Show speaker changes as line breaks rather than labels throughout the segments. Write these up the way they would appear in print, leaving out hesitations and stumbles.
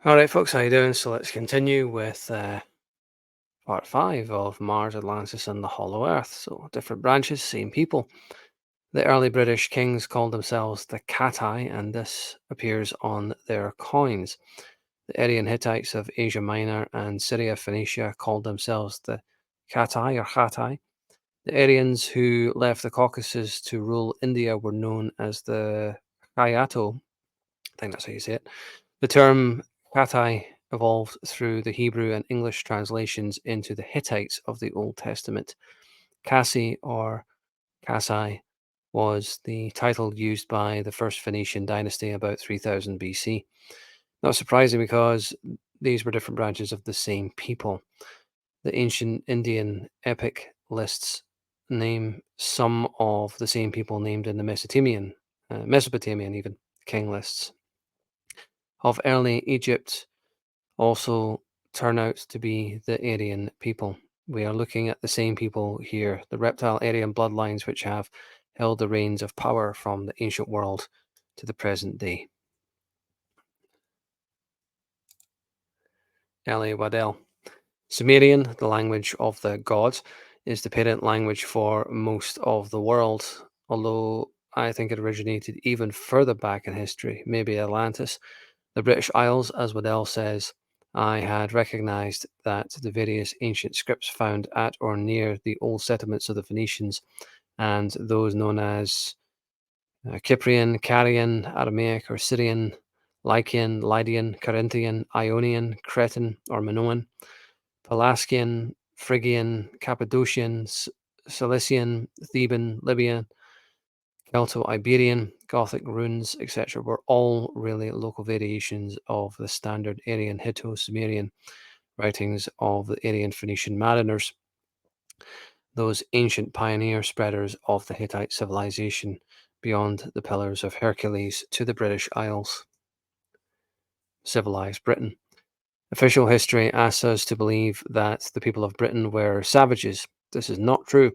All right, folks, how you doing? So let's continue with part five of Mars, Atlantis, and the Hollow Earth. So different branches, same people. The early British kings called themselves the Katai, and this appears on their coins. The Aryan Hittites of Asia Minor and Syria Phoenicia called themselves the Katai or Khatai. The Aryans who left the Caucasus to rule India were known as the Kayato. I think that's how you say it. The term Katai evolved through the Hebrew and English translations into the Hittites of the Old Testament. Kassi or Kassai was the title used by the first Phoenician dynasty about 3000 BC. Not surprising because these were different branches of the same people. The ancient Indian epic lists name some of the same people named in the Mesopotamian even king lists of early Egypt also turn out to be the Aryan people. We are looking at the same people here, the reptile Aryan bloodlines which have held the reins of power from the ancient world to the present day. Eli Waddell. Sumerian, the language of the gods, is the parent language for most of the world, although I think it originated even further back in history, maybe Atlantis. The British Isles, as Waddell says, I had recognized that the various ancient scripts found at or near the old settlements of the Phoenicians and those known as Cyprian, Carian, Aramaic or Syrian, Lycian, Lydian, Carinthian, Ionian, Cretan or Minoan, Pelasgian, Phrygian, Cappadocian, Cilician, Theban, Libyan, Celto-Iberian, Gothic runes, etc., were all really local variations of the standard Aryan Hitto-Sumerian writings of the Aryan Phoenician mariners, those ancient pioneer spreaders of the Hittite civilization beyond the Pillars of Hercules to the British Isles. Civilized Britain. Official history asks us to believe that the people of Britain were savages. This is not true.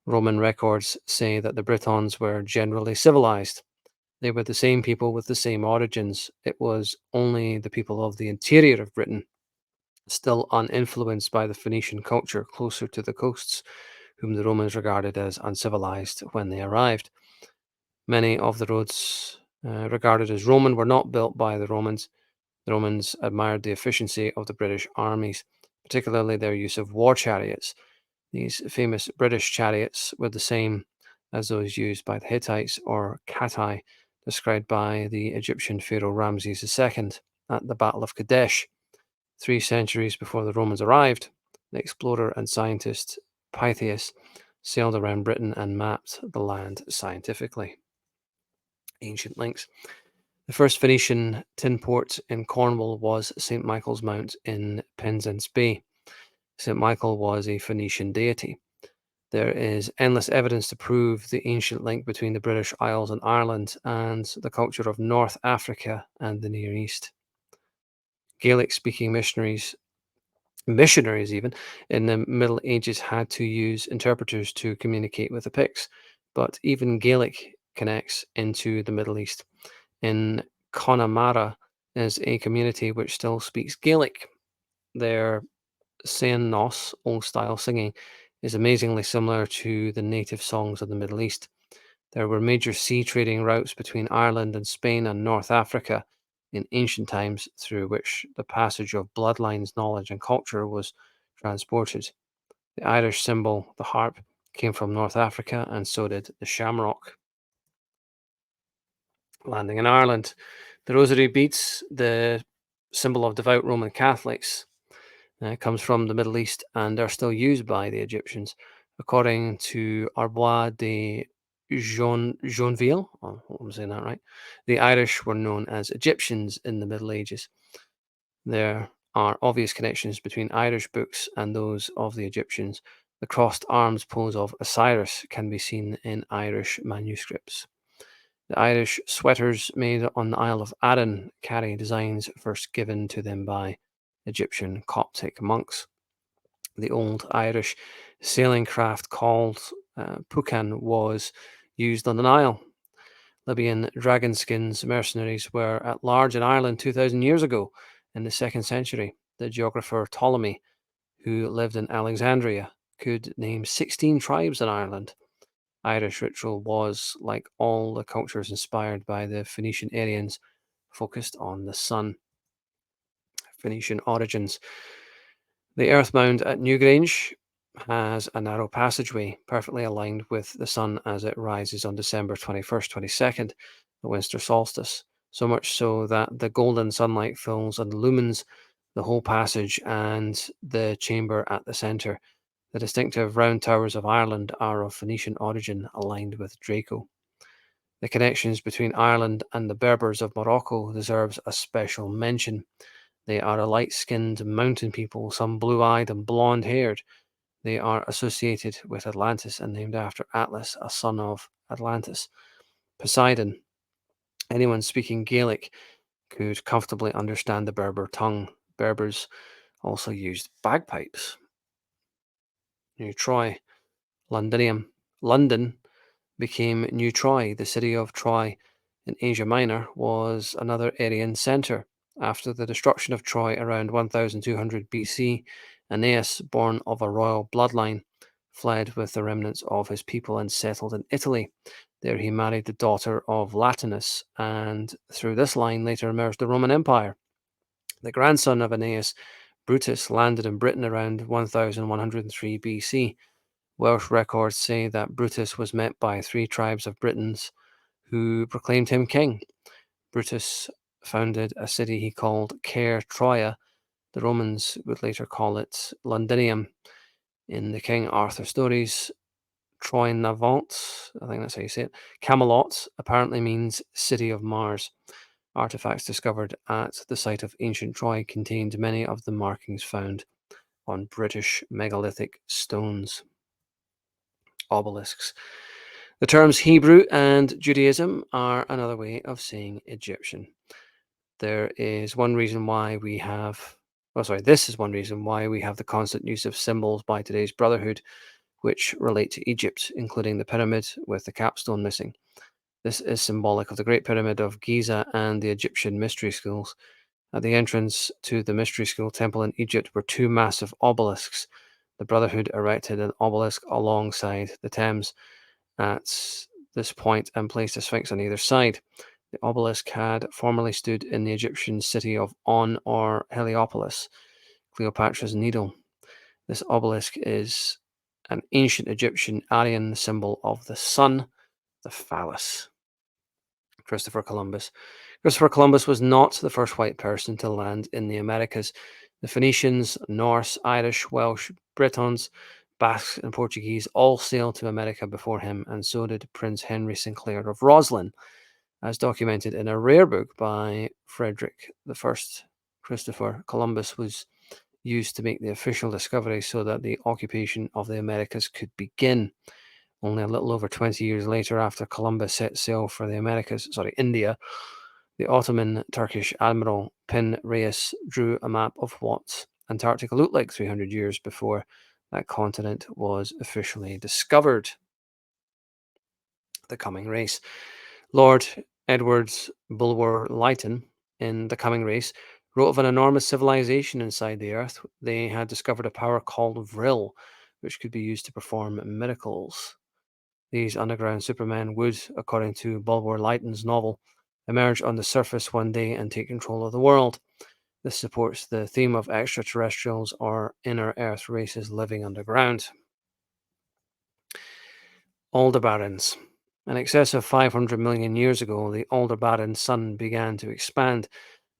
Roman records say that the Britons were generally civilized. They were the same people with the same origins. It was only the people of the interior of Britain, still uninfluenced by the Phoenician culture closer to the coasts, whom the Romans regarded as uncivilized when they arrived. Many of the roads regarded as Roman were not built by the Romans. The Romans admired the efficiency of the British armies, particularly their use of war chariots. These famous British chariots were the same as those used by the Hittites or Katai, described by the Egyptian pharaoh Ramses II at the Battle of Kadesh. 3 centuries before the Romans arrived, the explorer and scientist Pytheas sailed around Britain and mapped the land scientifically. Ancient links. The first Phoenician tin port in Cornwall was St. Michael's Mount in Penzance Bay. St. Michael was a Phoenician deity. There is endless evidence to prove the ancient link between the British Isles and Ireland and the culture of North Africa and the Near East. Gaelic-speaking missionaries even, in the Middle Ages had to use interpreters to communicate with the Picts, but even Gaelic connects into the Middle East. In Connemara is a community which still speaks Gaelic. Their Sean Nos, old style singing, is amazingly similar to the native songs of the Middle East. There were major sea trading routes between Ireland and Spain and North Africa in ancient times through which the passage of bloodlines, knowledge, and culture was transported. The Irish symbol, the harp, came from North Africa, and so did the shamrock. Landing in Ireland, the rosary beads, the symbol of devout Roman Catholics, comes from the Middle East and are still used by the Egyptians. According to Arbois de Joinville, oh, I'm saying that right, the Irish were known as Egyptians in the Middle Ages. There are obvious connections between Irish books and those of the Egyptians. The crossed arms pose of Osiris can be seen in Irish manuscripts. The Irish sweaters made on the Isle of Arran carry designs first given to them by Egyptian Coptic monks. The old Irish sailing craft called Pucan was used on the Nile. Libyan dragon skins mercenaries were at large in Ireland 2,000 years ago. In the 2nd century, the geographer Ptolemy, who lived in Alexandria, could name 16 tribes in Ireland. Irish ritual was, like all the cultures inspired by the Phoenician Aryans, focused on the sun. Phoenician origins. The earth mound at Newgrange has a narrow passageway perfectly aligned with the sun as it rises on December 21st, 22nd, the winter solstice, so much so that the golden sunlight fills and illumines the whole passage and the chamber at the centre. The distinctive round towers of Ireland are of Phoenician origin, aligned with Draco. The connections between Ireland and the Berbers of Morocco deserves a special mention. They are a light-skinned mountain people, some blue-eyed and blonde-haired. They are associated with Atlantis and named after Atlas, a son of Atlantis. Poseidon. Anyone speaking Gaelic could comfortably understand the Berber tongue. Berbers also used bagpipes. New Troy. Londinium. London became New Troy. The city of Troy in Asia Minor was another Aryan center. After the destruction of Troy around 1200 BC, Aeneas, born of a royal bloodline, fled with the remnants of his people and settled in Italy. There he married the daughter of Latinus, and through this line later emerged the Roman Empire. The grandson of Aeneas, Brutus, landed in Britain around 1103 BC. Welsh records say that Brutus was met by 3 tribes of Britons who proclaimed him king. Brutus founded a city he called Cair Troia. The Romans would later call it Londinium. In the King Arthur stories, Troynovant, I think that's how you say it, Camelot apparently means city of Mars. Artifacts discovered at the site of ancient Troy contained many of the markings found on British megalithic stones. Obelisks. The terms Hebrew and Judaism are another way of saying Egyptian. There is one reason why we have, this is one reason why we have the constant use of symbols by today's Brotherhood, which relate to Egypt, including the pyramid with the capstone missing. This is symbolic of the Great Pyramid of Giza and the Egyptian mystery schools. At the entrance to the mystery school temple in Egypt were 2 massive obelisks. The Brotherhood erected an obelisk alongside the Thames at this point and placed a sphinx on either side. The obelisk had formerly stood in the Egyptian city of On or Heliopolis, Cleopatra's Needle. This obelisk is an ancient Egyptian Aryan symbol of the sun, the phallus. Christopher Columbus. Christopher Columbus was not the first white person to land in the Americas. The Phoenicians, Norse, Irish, Welsh, Britons, Basques, and Portuguese all sailed to America before him, and so did Prince Henry Sinclair of Roslin, as documented in a rare book by Frederick I. Christopher Columbus was used to make the official discovery so that the occupation of the Americas could begin. Only a little over 20 years later, after Columbus set sail for the India, the Ottoman Turkish Admiral Pin Reis drew a map of what Antarctica looked like 300 years before that continent was officially discovered. The Coming Race. Lord Edwards Bulwer Lytton, in The Coming Race, wrote of an enormous civilization inside the Earth. They had discovered a power called Vril, which could be used to perform miracles. These underground supermen would, according to Bulwer Lytton's novel, emerge on the surface one day and take control of the world. This supports the theme of extraterrestrials or inner Earth races living underground. Aldebarans. In excess of 500 million years ago, the Aldebaran sun began to expand.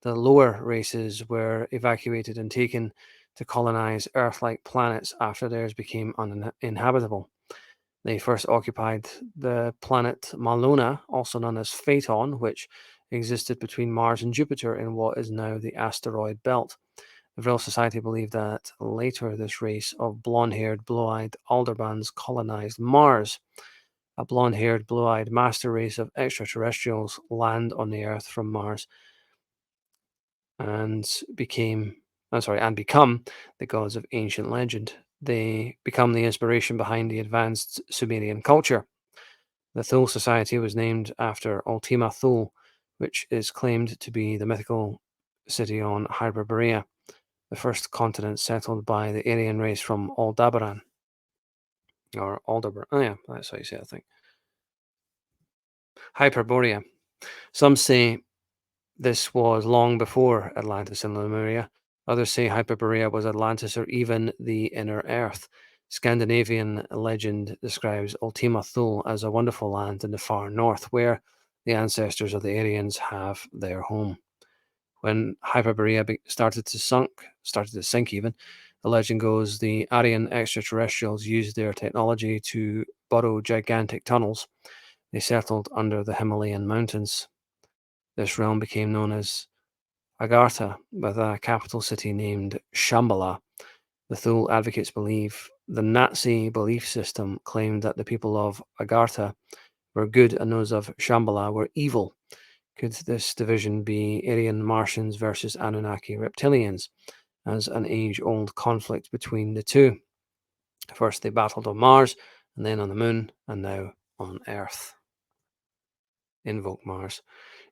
The lower races were evacuated and taken to colonize Earth-like planets after theirs became uninhabitable. They first occupied the planet Malona, also known as Phaeton, which existed between Mars and Jupiter in what is now the asteroid belt. The Vril Society believed that later this race of blonde-haired, blue-eyed Alderbans colonized Mars. A blonde-haired, blue-eyed master race of extraterrestrials land on the Earth from Mars and become the gods of ancient legend. They become the inspiration behind the advanced Sumerian culture. The Thule Society was named after Ultima Thule, which is claimed to be the mythical city on Hyperborea, the first continent settled by the alien race from Aldebaran, or Aldebaran. Oh yeah, that's how you say it, I think. Hyperborea. Some say this was long before Atlantis and Lemuria. Others say Hyperborea was Atlantis or even the inner earth. Scandinavian legend describes Ultima Thule as a wonderful land in the far north where the ancestors of the Aryans have their home. When Hyperborea started to sink even, the legend goes the Aryan extraterrestrials used their technology to burrow gigantic tunnels. They settled under the Himalayan mountains. This realm became known as Agartha, with a capital city named Shambhala. The Thule advocates believe the Nazi belief system claimed that the people of Agartha were good and those of Shambhala were evil. Could this division be Aryan Martians versus Anunnaki reptilians, as an age-old conflict between the two? First they battled on Mars, and then on the Moon, and now on Earth. Invoke Mars.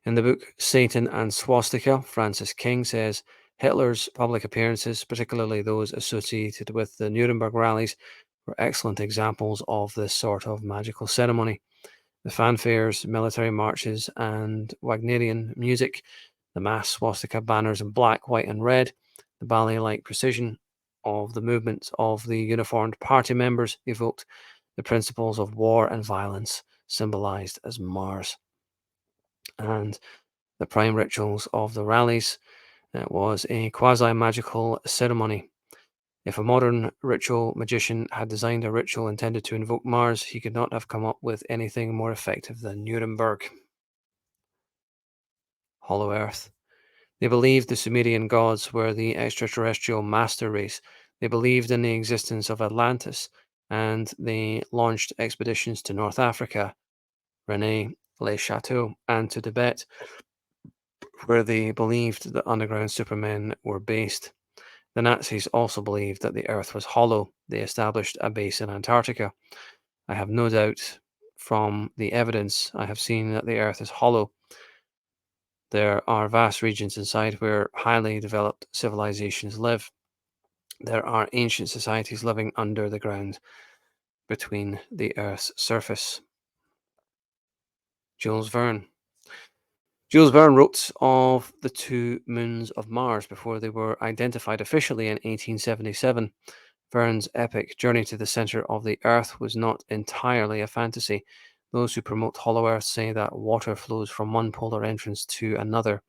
In the book Satan and Swastika, Francis King says Hitler's public appearances, particularly those associated with the Nuremberg rallies, were excellent examples of this sort of magical ceremony. The fanfares, military marches, and Wagnerian music, the mass swastika banners in black, white, and red, the ballet-like precision of the movements of the uniformed party members evoked the principles of war and violence, symbolized as Mars. And the prime rituals of the rallies was a quasi-magical ceremony. If a modern ritual magician had designed a ritual intended to invoke Mars, he could not have come up with anything more effective than Nuremberg. Hollow Earth. They believed the Sumerian gods were the extraterrestrial master race. They believed in the existence of Atlantis, and they launched expeditions to North Africa, Rene Le Chateau, and to Tibet, where they believed that underground supermen were based. The Nazis also believed that the Earth was hollow. They established a base in Antarctica. I have no doubt from the evidence I have seen that the Earth is hollow. There are vast regions inside where highly developed civilizations live. There are ancient societies living under the ground between the Earth's surface. Jules Verne. Jules Verne wrote of the two moons of Mars before they were identified officially in 1877. Verne's epic journey to the center of the Earth was not entirely a fantasy. Those who promote Hollow Earth say that water flows from one polar entrance to another,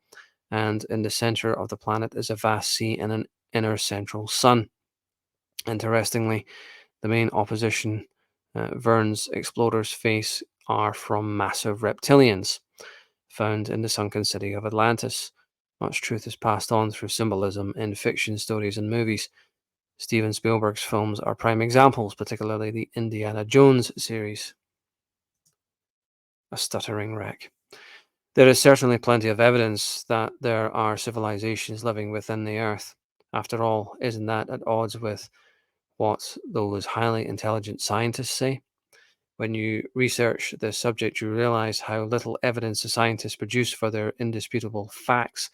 and in the center of the planet is a vast sea and an inner central sun. Interestingly, the main opposition Verne's explorers face are from massive reptilians found in the sunken city of Atlantis. Much truth is passed on through symbolism in fiction, stories, and movies. Steven Spielberg's films are prime examples, particularly the Indiana Jones series. A stuttering wreck. There is certainly plenty of evidence that there are civilizations living within the Earth. After all, isn't that at odds with what those highly intelligent scientists say? When you research the subject, you realize how little evidence the scientists produce for their indisputable facts.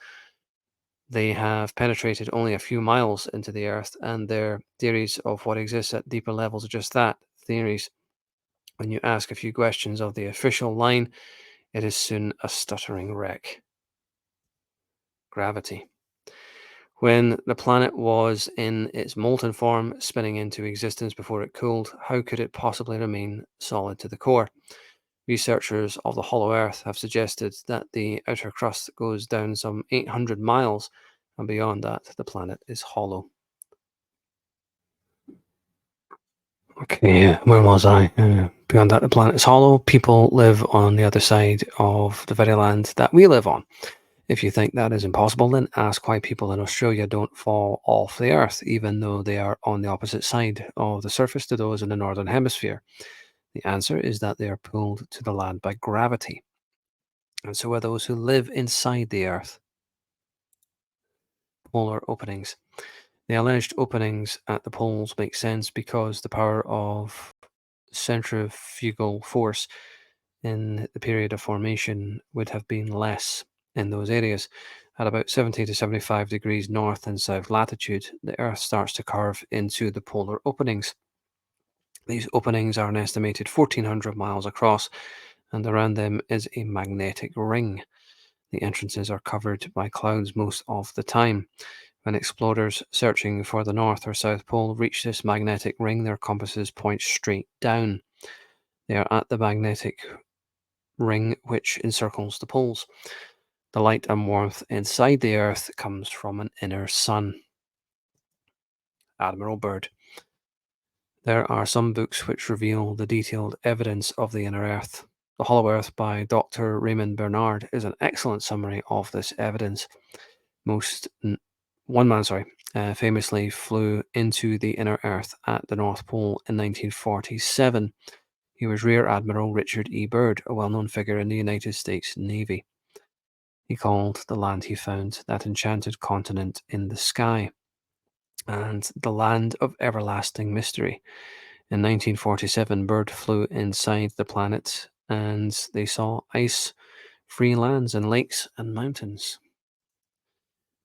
They have penetrated only a few miles into the Earth, and their theories of what exists at deeper levels are just that, theories. When you ask a few questions of the official line, it is soon a stuttering wreck. Gravity. When the planet was in its molten form, spinning into existence before it cooled, how could it possibly remain solid to the core? Researchers of the Hollow Earth have suggested that the outer crust goes down some 800 miles, and beyond that, the planet is hollow. Okay, where was I? Beyond that, the planet is hollow. People live on the other side of the very land that we live on. If you think that is impossible, then ask why people in Australia don't fall off the Earth, even though they are on the opposite side of the surface to those in the Northern Hemisphere. The answer is that they are pulled to the land by gravity. And so are those who live inside the Earth. Polar openings. The alleged openings at the poles make sense because the power of centrifugal force in the period of formation would have been less. in those areas. At about 70 to 75 degrees north and south latitude, the Earth starts to curve into the polar openings. These openings are an estimated 1,400 miles across, and around them is a magnetic ring. The entrances are covered by clouds most of the time. When explorers searching for the North or South Pole reach this magnetic ring, their compasses point straight down. They are at the magnetic ring which encircles the poles. The light and warmth inside the Earth comes from an inner sun. Admiral Byrd. There are some books which reveal the detailed evidence of the inner Earth. The Hollow Earth by Dr. Raymond Bernard is an excellent summary of this evidence. One man, famously flew into the inner Earth at the North Pole in 1947. He was Rear Admiral Richard E. Byrd, a well-known figure in the United States Navy. He called the land he found that enchanted continent in the sky and the land of everlasting mystery. In 1947, Byrd flew inside the planet and they saw ice-free lands and lakes and mountains.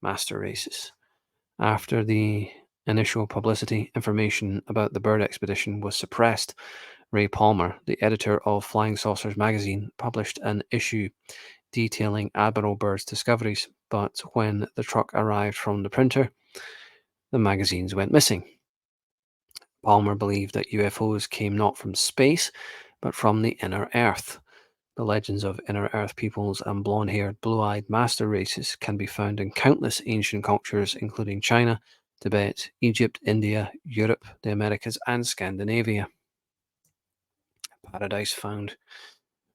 Master races. After the initial publicity, information about the Byrd expedition was suppressed. Ray Palmer, the editor of Flying Saucers magazine, published an issue detailing Admiral Byrd's discoveries, but when the truck arrived from the printer, the magazines went missing. Palmer believed that UFOs came not from space, but from the inner Earth. The legends of inner Earth peoples and blonde-haired, blue-eyed master races can be found in countless ancient cultures, including China, Tibet, Egypt, India, Europe, the Americas, and Scandinavia. Paradise Found.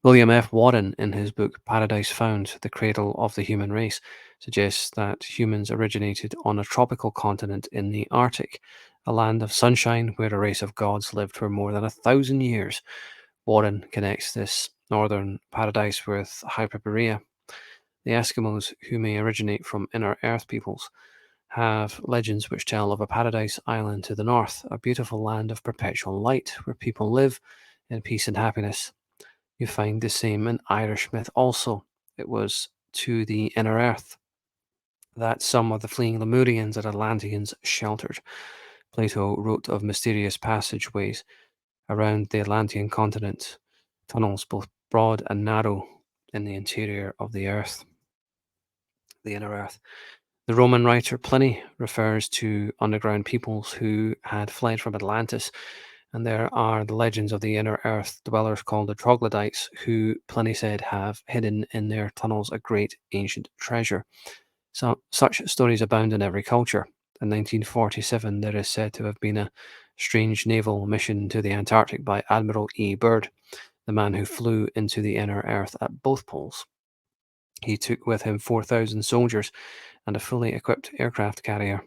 William F. Warren, in his book Paradise Found, The Cradle of the Human Race, suggests that humans originated on a tropical continent in the Arctic, a land of sunshine where a race of gods lived for more than 1,000 years. Warren connects this northern paradise with Hyperborea. The Eskimos, who may originate from inner Earth peoples, have legends which tell of a paradise island to the north, a beautiful land of perpetual light where people live in peace and happiness. You find the same in Irish myth also. It was to the inner Earth that some of the fleeing Lemurians and Atlanteans sheltered. Plato wrote of mysterious passageways around the Atlantean continent, tunnels both broad and narrow in the interior of the Earth, the inner Earth. The Roman writer Pliny refers to underground peoples who had fled from Atlantis, and there are the legends of the inner Earth dwellers called the troglodytes, who Pliny said have hidden in their tunnels a great ancient treasure. So, such stories abound in every culture. In 1947, there is said to have been a strange naval mission to the Antarctic by Admiral E. Byrd, the man who flew into the inner Earth at both poles. He took with him 4,000 soldiers and a fully equipped aircraft carrier.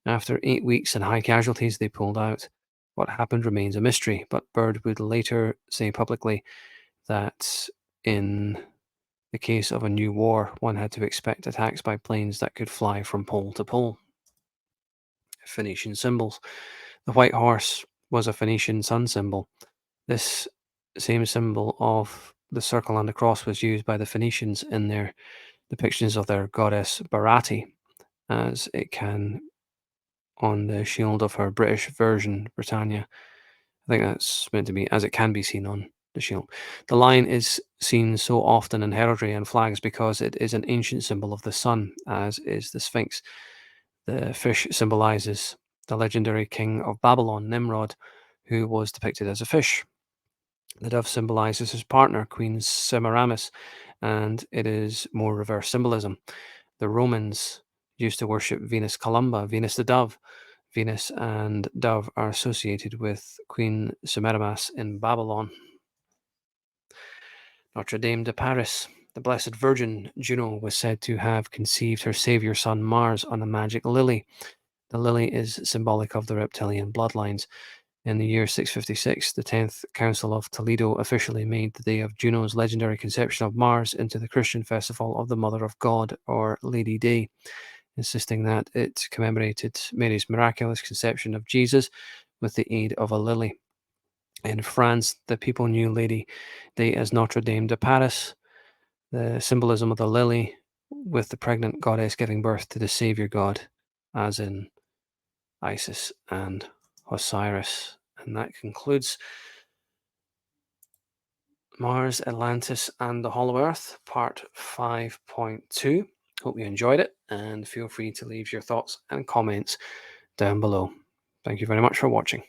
After 8 weeks and high casualties, they pulled out. What happened remains a mystery, but Byrd would later say publicly that in the case of a new war, one had to expect attacks by planes that could fly from pole to pole. Phoenician symbols. The white horse was a Phoenician sun symbol. This same symbol of the circle and the cross was used by the Phoenicians in their depictions of their goddess Barati, as it can on the shield of her British version, Britannia. I think that's meant to be as it can be seen on the shield. The lion is seen so often in heraldry and flags because it is an ancient symbol of the sun, as is the Sphinx. The fish symbolizes the legendary king of Babylon, Nimrod, who was depicted as a fish. The dove symbolizes his partner, Queen Semiramis, and it is more reverse symbolism. The Romans used to worship Venus Columba, Venus the dove. Venus and dove are associated with Queen Semiramis in Babylon. Notre Dame de Paris. The Blessed Virgin Juno was said to have conceived her savior son Mars on a magic lily. The lily is symbolic of the reptilian bloodlines. In the year 656, the 10th Council of Toledo officially made the day of Juno's legendary conception of Mars into the Christian festival of the Mother of God, or Lady Day, insisting that it commemorated Mary's miraculous conception of Jesus with the aid of a lily. In France, the people knew Lady Day as Notre Dame de Paris. The symbolism of the lily with the pregnant goddess giving birth to the savior god, as in Isis and Osiris. And that concludes Mars, Atlantis, and the Hollow Earth, part 5.2. Hope you enjoyed it, and feel free to leave your thoughts and comments down below. Thank you very much for watching.